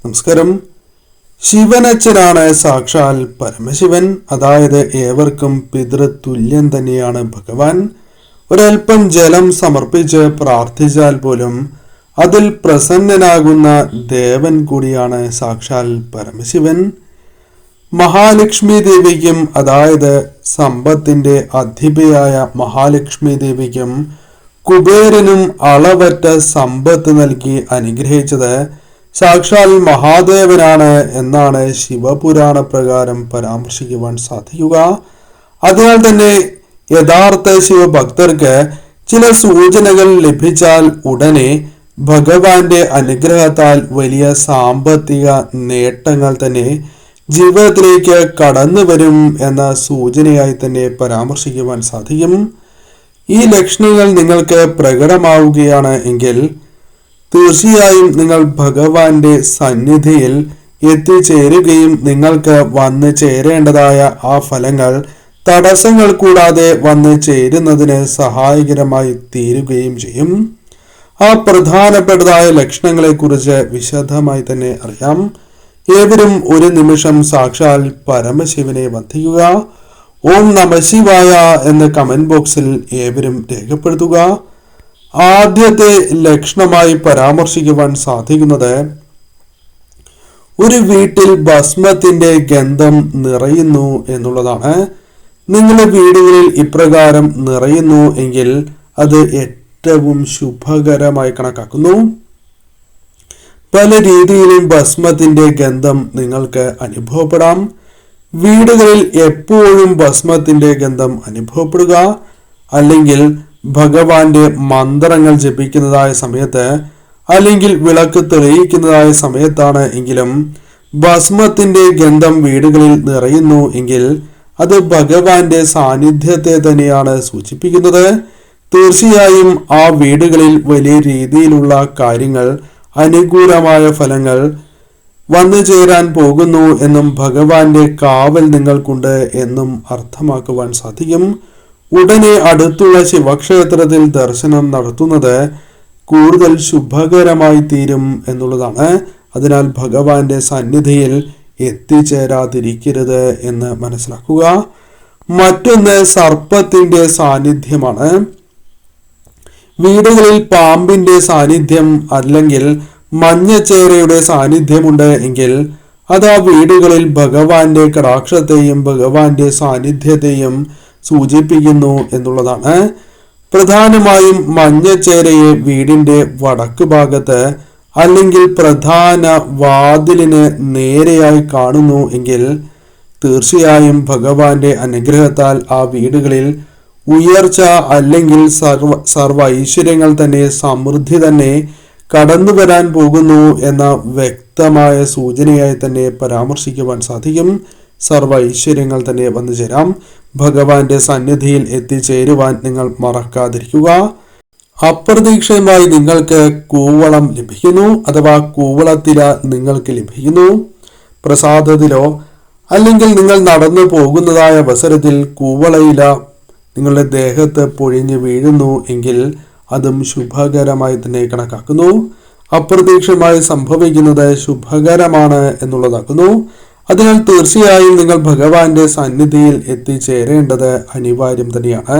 നമസ്കാരം. ശിവനച്ഛനാണ് സാക്ഷാൽ പരമശിവൻ. അതായത് ഏവർക്കും പിതൃതുല്യം തന്നെയാണ് ഭഗവാൻ. ഒരൽപ്പം ജലം സമർപ്പിച്ച് പ്രാർത്ഥിച്ചാൽ പോലും അതിൽ പ്രസന്നനാകുന്ന ദേവൻ കൂടിയാണ് സാക്ഷാൽ പരമശിവൻ. മഹാലക്ഷ്മി ദേവിക്കും, അതായത് സമ്പത്തിന്റെ അധിപയായ മഹാലക്ഷ്മി ദേവിക്കും കുബേരനും അളവറ്റ സമ്പത്ത് നൽകി അനുഗ്രഹിച്ചത് സാക്ഷാൽ മഹാദേവനാണ് എന്നാണ് ശിവപുരാണ പ്രകാരം പരാമർശിക്കുവാൻ സാധിക്കുക. അതിനാൽ തന്നെ യഥാർത്ഥ ശിവഭക്തർക്ക് ചില സൂചനകൾ ലഭിച്ചാൽ ഉടനെ ഭഗവാന്റെ അനുഗ്രഹത്താൽ വലിയ സാമ്പത്തിക നേട്ടങ്ങൾ തന്നെ ജീവിതത്തിലേക്ക് കടന്നു വരും എന്ന സൂചനയായി തന്നെ പരാമർശിക്കുവാൻ സാധിക്കും. ഈ ലക്ഷണങ്ങൾ നിങ്ങൾക്ക് പ്രകടമാവുകയാണ് എങ്കിൽ തീർച്ചയായും നിങ്ങൾ ഭഗവാന്റെ സന്നിധിയിൽ എത്തിച്ചേരുകയും നിങ്ങൾക്ക് വന്നു ചേരേണ്ടതായ ആ ഫലങ്ങൾ തടസ്സങ്ങൾ കൂടാതെ വന്നു ചേരുന്നതിന് സഹായകരമായി തീരുകയും ചെയ്യും. ആ പ്രധാനപ്പെട്ടതായ ലക്ഷണങ്ങളെ കുറിച്ച് വിശദമായി തന്നെ അറിയാം. ഏവരും ഒരു നിമിഷം സാക്ഷാൽ പരമശിവനെ വന്ദിക്കുക. ഓം നമഃ ശിവായ എന്ന് കമന്റ് ബോക്സിൽ ഏവരും രേഖപ്പെടുത്തുക. ആദ്യത്തെ ലക്ഷണമായി പരാമർശിക്കുവാൻ സാധിക്കുന്നത് ഒരു വീട്ടിൽ ഭസ്മത്തിന്റെ ഗന്ധം നിറയുന്നു എന്നുള്ളതാണ്. നിങ്ങളുടെ വീടുകളിൽ ഇപ്രകാരം നിറയുന്നു എങ്കിൽ അത് ഏറ്റവും ശുഭകരമായി കണക്കാക്കുന്നു. പല രീതിയിലും ഭസ്മത്തിന്റെ ഗന്ധം നിങ്ങൾക്ക് അനുഭവപ്പെടാം. വീടുകളിൽ എപ്പോഴും ഭസ്മത്തിന്റെ ഗന്ധം അനുഭവപ്പെടുക, അല്ലെങ്കിൽ ഭഗവാന്റെ മന്ത്രങ്ങൾ ജപിക്കുന്നതായ സമയത്ത്, അല്ലെങ്കിൽ വിളക്ക് തെളിയിക്കുന്നതായ സമയത്താണ് എങ്കിലും ഭസ്മത്തിന്റെ ഗന്ധം വീടുകളിൽ നിറയുന്നു എങ്കിൽ അത് ഭഗവാന്റെ സാന്നിധ്യത്തെ തന്നെയാണ് സൂചിപ്പിക്കുന്നത്. തീർച്ചയായും ആ വീടുകളിൽ വലിയ രീതിയിലുള്ള കാര്യങ്ങൾ, അനുകൂലമായ ഫലങ്ങൾ വന്നു ചേരാൻ പോകുന്നു എന്നും ഭഗവാന്റെ കാവൽ നിങ്ങൾക്കുണ്ട് എന്നും അർത്ഥമാക്കുവാൻ സാധിക്കും. ഉടനെ അടുത്തുള്ള ശിവക്ഷേത്രത്തിൽ ദർശനം നടത്തുന്നത് കൂടുതൽ ശുഭകരമായി തീരും എന്നുള്ളതാണ്. അതിനാൽ ഭഗവാന്റെ സന്നിധിയിൽ എത്തിച്ചേരാതിരിക്കരുത് എന്ന് മനസ്സിലാക്കുക. മറ്റൊന്ന് സർപ്പത്തിന്റെ സാന്നിധ്യമാണ്. വീടുകളിൽ പാമ്പിന്റെ സാന്നിധ്യം അല്ലെങ്കിൽ മഞ്ഞച്ചേരയുടെ സാന്നിധ്യമുണ്ട് എങ്കിൽ അത് ആ വീടുകളിൽ ഭഗവാന്റെ കടാക്ഷത്തെയും ഭഗവാന്റെ സാന്നിധ്യത്തെയും സൂചിപ്പിക്കുന്നു എന്നുള്ളതാണ്. പ്രധാനമായും മഞ്ഞച്ചേരയെ വീടിന്റെ വടക്ക് ഭാഗത്ത് അല്ലെങ്കിൽ പ്രധാന വാതിലിന് നേരെയായി കാണുന്നു എങ്കിൽ തീർച്ചയായും ഭഗവാന്റെ അനുഗ്രഹത്താൽ ആ വീടുകളിൽ ഉയർച്ച അല്ലെങ്കിൽ സർവ ഐശ്വര്യങ്ങൾ തന്നെ, സമൃദ്ധി തന്നെ കടന്നു വരാൻ പോകുന്നു എന്ന വ്യക്തമായ സൂചനയായി തന്നെ പരാമർശിക്കുവാൻ സാധിക്കും. സർവ ഐശ്വര്യങ്ങൾ തന്നെ വന്നു ചേരാം. ഭഗവാന്റെ സന്നിധിയിൽ എത്തിച്ചേരുവാൻ നിങ്ങൾ മറക്കാതിരിക്കുക. അപ്രതീക്ഷിതമായി നിങ്ങൾക്ക് കൂവളം ലഭിക്കുന്നു, അഥവാ കൂവളത്തില നിങ്ങൾക്ക് ലഭിക്കുന്നു. പ്രസാദത്തിലോ അല്ലെങ്കിൽ നിങ്ങൾ നടന്നു പോകുന്നതായ അവസരത്തിൽ കൂവളയില നിങ്ങളുടെ ദേഹത്ത് പൊഴിഞ്ഞു വീഴുന്നു എങ്കിൽ അതും ശുഭകരമായി തന്നെ കണക്കാക്കുന്നു. അപ്രതീക്ഷിതമായി സംഭവിക്കുന്നത് ശുഭകരമാണ് എന്നുള്ളതാക്കുന്നു. അതിനാൽ തീർച്ചയായും നിങ്ങൾ ഭഗവാന്റെ സന്നിധിയിൽ എത്തിച്ചേരേണ്ടത് അനിവാര്യം തന്നെയാണ്.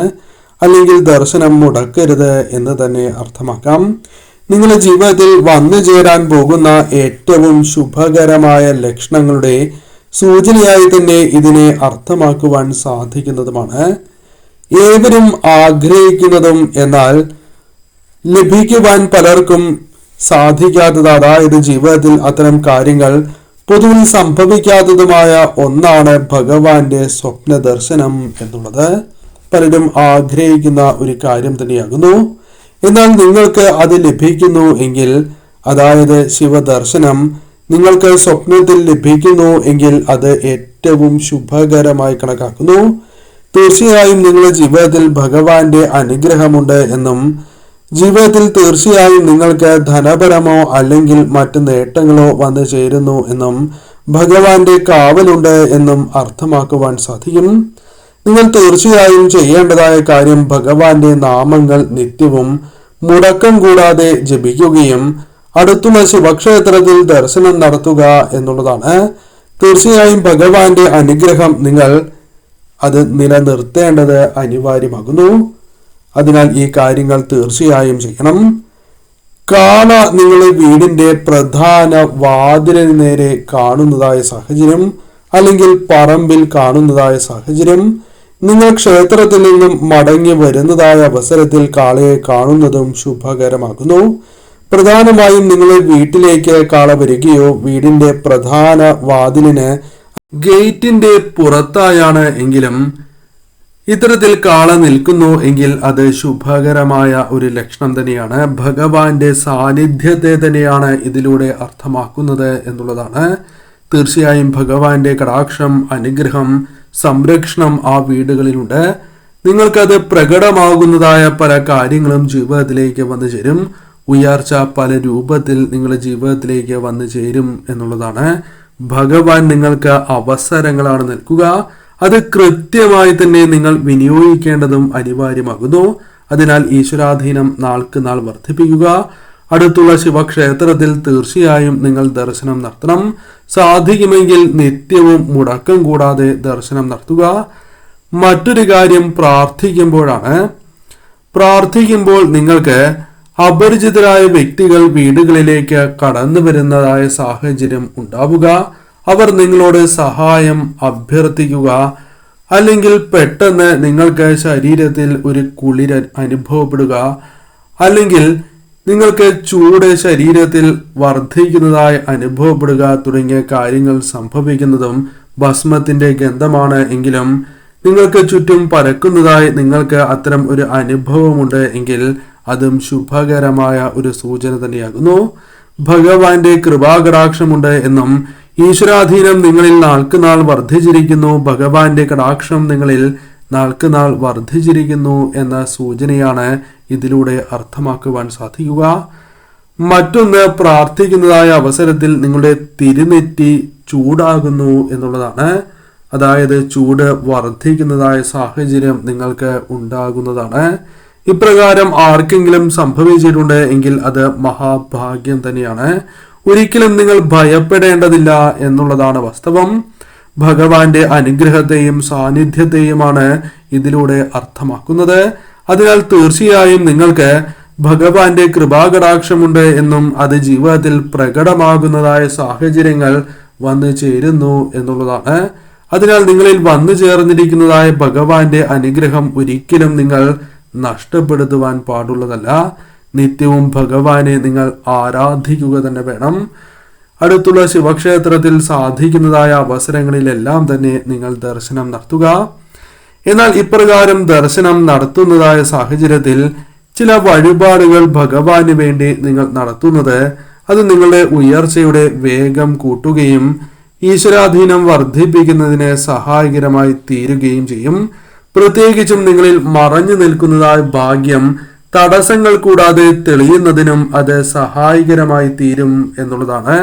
അല്ലെങ്കിൽ ദർശനം മുടക്കരുത് എന്ന് തന്നെ അർത്ഥമാക്കാം. നിങ്ങളുടെ ജീവിതത്തിൽ വന്നു ചേരാൻ പോകുന്ന ഏറ്റവും ശുഭകരമായ ലക്ഷണങ്ങളുടെ സൂചനയായി തന്നെ ഇതിനെ അർത്ഥമാക്കുവാൻ സാധിക്കുന്നതുമാണ്. ഏവരും ആഗ്രഹിക്കുന്നതും എന്നാൽ ലഭിക്കുവാൻ പലർക്കും സാധിക്കാത്തത്, അതായത് ജീവിതത്തിൽ അത്തരം കാര്യങ്ങൾ പൊതുവിൽ സംഭവിക്കാത്തതുമായ ഒന്നാണ് ഭഗവാന്റെ സ്വപ്ന ദർശനം എന്നുള്ളത്. പലരും ആഗ്രഹിക്കുന്ന ഒരു കാര്യം തന്നെയാകുന്നു. എന്നാൽ നിങ്ങൾക്ക് അത് ലഭിക്കുന്നു എങ്കിൽ, അതായത് ശിവദർശനം നിങ്ങൾക്ക് സ്വപ്നത്തിൽ ലഭിക്കുന്നു എങ്കിൽ അത് ഏറ്റവും ശുഭകരമായി കണക്കാക്കുന്നു. തീർച്ചയായും നിങ്ങളുടെ ജീവിതത്തിൽ ഭഗവാന്റെ അനുഗ്രഹമുണ്ട് എന്നും ജീവിതത്തിൽ തീർച്ചയായും നിങ്ങൾക്ക് ധനപരമോ അല്ലെങ്കിൽ മറ്റ് നേട്ടങ്ങളോ വന്നു ചേരുന്നു എന്നും ഭഗവാന്റെ കാവലുണ്ട് എന്നും അർത്ഥമാക്കുവാൻ സാധിക്കും. നിങ്ങൾ തീർച്ചയായും ചെയ്യേണ്ടതായ കാര്യം ഭഗവാന്റെ നാമങ്ങൾ നിത്യവും മുടക്കം കൂടാതെ ജപിക്കുകയും അടുത്തുള്ള ശിവക്ഷേത്രത്തിൽ ദർശനം നടത്തുക എന്നുള്ളതാണ്. തീർച്ചയായും ഭഗവാന്റെ അനുഗ്രഹം നിങ്ങൾ അത് നിലനിർത്തേണ്ടത് അനിവാര്യമാകുന്നു. അതിനാൽ ഈ കാര്യങ്ങൾ തീർച്ചയായും ചെയ്യണം. കാള നിങ്ങളെ വീടിന്റെ പ്രധാന വാതിലിന് നേരെ കാണുന്നതായ സാഹചര്യം, അല്ലെങ്കിൽ പറമ്പിൽ കാണുന്നതായ സാഹചര്യം, നിങ്ങൾ ക്ഷേത്രത്തിൽ നിന്നും മടങ്ങി വരുന്നതായ അവസരത്തിൽ കാളയെ കാണുന്നതും ശുഭകരമാകുന്നു. പ്രധാനമായും നിങ്ങളെ വീട്ടിലേക്ക് കാള വരികയോ വീടിന്റെ പ്രധാന വാതിലിന് ഗേറ്റിന്റെ പുറത്തായാണ് എങ്കിലും ഇത്തരത്തിൽ കാള നിൽക്കുന്നു എങ്കിൽ അത് ശുഭകരമായ ഒരു ലക്ഷണം തന്നെയാണ്. ഭഗവാന്റെ സാന്നിധ്യത്തെ തന്നെയാണ് ഇതിലൂടെ അർത്ഥമാക്കുന്നത് എന്നുള്ളതാണ്. തീർച്ചയായും ഭഗവാന്റെ കടാക്ഷം, അനുഗ്രഹം, സംരക്ഷണം ആ വീടുകളിലുണ്ട്. നിങ്ങൾക്കത് പ്രകടമാകുന്നതായ പല കാര്യങ്ങളും ജീവിതത്തിലേക്ക് വന്നു ചേരും. ഉയർച്ച പല രൂപത്തിൽ നിങ്ങളുടെ ജീവിതത്തിലേക്ക് വന്നു ചേരും എന്നുള്ളതാണ്. ഭഗവാൻ നിങ്ങൾക്ക് അവസരങ്ങളാണ് നൽകുക. അത് കൃത്യമായി തന്നെ നിങ്ങൾ വിനിയോഗിക്കേണ്ടതും അനിവാര്യമാകുന്നു. അതിനാൽ ഈശ്വരാധീനം നാൾക്ക് നാൾ വർദ്ധിപ്പിക്കുക. അടുത്തുള്ള ശിവക്ഷേത്രത്തിൽ തീർച്ചയായും നിങ്ങൾ ദർശനം നടത്തണം. സാധിക്കുമെങ്കിൽ നിത്യവും മുടക്കം കൂടാതെ ദർശനം നടത്തുക. മറ്റൊരു കാര്യം പ്രാർത്ഥിക്കുമ്പോഴാണ്. പ്രാർത്ഥിക്കുമ്പോൾ നിങ്ങൾക്ക് അപരിചിതരായ വ്യക്തികൾ വീടുകളിലേക്ക് കടന്നു വരുന്നതായ സാഹചര്യം ഉണ്ടാവുക. അവർ നിങ്ങളോട് സഹായം അഭ്യർത്ഥിക്കുക, അല്ലെങ്കിൽ പെട്ടെന്ന് നിങ്ങൾക്ക് ശരീരത്തിൽ ഒരു കുളിര് അനുഭവപ്പെടുക, അല്ലെങ്കിൽ നിങ്ങൾക്ക് ചൂട് ശരീരത്തിൽ വർദ്ധിക്കുന്നതായി അനുഭവപ്പെടുക തുടങ്ങിയ കാര്യങ്ങൾ സംഭവിക്കുന്നതും ഭസ്മത്തിന്റെ ഗന്ധമാണ് എങ്കിലും നിങ്ങൾക്ക് ചുറ്റും പരക്കുന്നതായി നിങ്ങൾക്ക് അത്തരം ഒരു അനുഭവമുണ്ട് എങ്കിൽ അതും ശുഭകരമായ ഒരു സൂചന തന്നെയാകുന്നു. ഭഗവാന്റെ കൃപാകടാക്ഷമുണ്ട് എന്നും ഈശ്വരാധീനം നിങ്ങളിൽ നാൾക്കുനാൾ വർദ്ധിച്ചിരിക്കുന്നു, ഭഗവാന്റെ കടാക്ഷം നിങ്ങളിൽ നാൾക്കുനാൾ വർദ്ധിച്ചിരിക്കുന്നു എന്ന സൂചനയാണ് ഇതിലൂടെ അർത്ഥമാക്കുവാൻ സാധിക്കുക. മറ്റൊന്ന്, പ്രാർത്ഥിക്കുന്നതായ അവസരത്തിൽ നിങ്ങളുടെ തിരുനെറ്റി ചൂടാകുന്നു എന്നുള്ളതാണ്. അതായത് ചൂട് വർദ്ധിക്കുന്നതായ സാഹചര്യം നിങ്ങൾക്ക് ഉണ്ടാകുന്നതാണ്. ഇപ്രകാരം ആർക്കെങ്കിലും സംഭവിച്ചിട്ടുണ്ട് എങ്കിൽ അത് മഹാഭാഗ്യം തന്നെയാണ്. ഒരിക്കലും നിങ്ങൾ ഭയപ്പെടേണ്ടതില്ല എന്നുള്ളതാണ് വാസ്തവം. ഭഗവാന്റെ അനുഗ്രഹത്തെയും സാന്നിധ്യത്തെയുമാണ് ഇതിലൂടെ അർത്ഥമാക്കുന്നത്. അതിനാൽ തീർച്ചയായും നിങ്ങൾക്ക് ഭഗവാന്റെ കൃപാകടാക്ഷമുണ്ട് എന്നും അത് ജീവിതത്തിൽ പ്രകടമാകുന്നതായ സാഹചര്യങ്ങൾ വന്നു ചേരുന്നു എന്നുള്ളതാണ്. അതിനാൽ നിങ്ങളിൽ വന്നു ചേർന്നിരിക്കുന്നതായ ഭഗവാന്റെ അനുഗ്രഹം ഒരിക്കലും നിങ്ങൾ നഷ്ടപ്പെടുത്തുവാൻ പാടുള്ളതല്ല. നിത്യവും ഭഗവാനെ നിങ്ങൾ ആരാധിക്കുക തന്നെ വേണം. അടുത്തുള്ള ശിവക്ഷേത്രത്തിൽ സാധിക്കുന്നതായ അവസരങ്ങളിലെല്ലാം തന്നെ നിങ്ങൾ ദർശനം നടത്തുക. എന്നാൽ ഇപ്രകാരം ദർശനം നടത്തുന്നതായ സാഹചര്യത്തിൽ ചില വഴിപാടുകൾ ഭഗവാന് വേണ്ടി നിങ്ങൾ നടത്തുന്നത് അത് നിങ്ങളുടെ ഉയർച്ചയുടെ വേഗം കൂട്ടുകയും ഈശ്വരാധീനം വർദ്ധിപ്പിക്കുന്നതിന് സഹായകരമായി തീരുകയും ചെയ്യും. പ്രത്യേകിച്ചും നിങ്ങളിൽ മറഞ്ഞു നിൽക്കുന്നതായ ഭാഗ്യം തടസ്സങ്ങൾ കൂടാതെ തെളിയുന്നതിനും അത് സഹായകരമായി തീരും എന്നുള്ളതാണ്.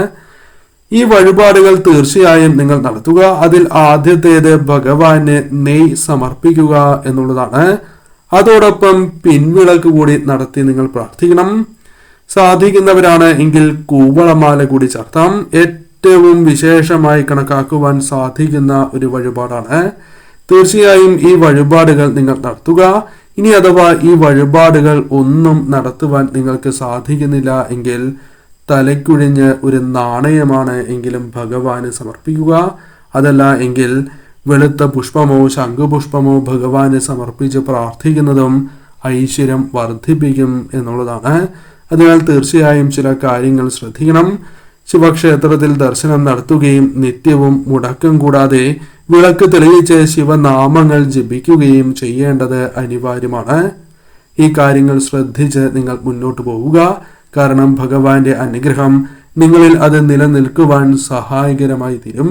ഈ വഴിപാടുകൾ തീർച്ചയായും നിങ്ങൾ നടത്തുക. അതിൽ ആദ്യത്തേത് ഭഗവാന് നെയ് സമർപ്പിക്കുക എന്നുള്ളതാണ്. അതോടൊപ്പം പിൻവിളക്ക് കൂടി നടത്തി നിങ്ങൾ പ്രാർത്ഥിക്കണം. സാധിക്കുന്നവരാണ് എങ്കിൽ കൂവളമാല കൂടി ചാർത്താം. ഏറ്റവും വിശേഷമായി കണക്കാക്കുവാൻ സാധിക്കുന്ന ഒരു വഴിപാടാണ്. തീർച്ചയായും ഈ വഴിപാടുകൾ നിങ്ങൾ നടത്തുക. ഇനി അഥവാ ഈ വഴിപാടുകൾ ഒന്നും നടത്തുവാൻ നിങ്ങൾക്ക് സാധിക്കുന്നില്ല എങ്കിൽ തലയ്ക്കുഴിഞ്ഞ് ഒരു നാണയമാണ് എങ്കിലും ഭഗവാന് സമർപ്പിക്കുക. അതല്ല എങ്കിൽ വെളുത്ത പുഷ്പമോ ശംഖുപുഷ്പമോ ഭഗവാന് സമർപ്പിച്ച് പ്രാർത്ഥിക്കുന്നതും ഐശ്വര്യം വർദ്ധിപ്പിക്കും എന്നുള്ളതാണ്. അതിനാൽ തീർച്ചയായും ചില കാര്യങ്ങൾ ശ്രദ്ധിക്കണം. ശിവക്ഷേത്രത്തിൽ ദർശനം നടത്തുകയും നിത്യവും മുടക്കം കൂടാതെ വിളക്ക് തെളിയിച്ച് ശിവനാമങ്ങൾ ജപിക്കുകയും ചെയ്യേണ്ടത് അനിവാര്യമാണ്. ഈ കാര്യങ്ങൾ ശ്രദ്ധിച്ച് നിങ്ങൾ മുന്നോട്ട് പോവുക. കാരണം ഭഗവാന്റെ അനുഗ്രഹം നിങ്ങളിൽ അത് നിലനിൽക്കുവാൻ സഹായകരമായി തീരും.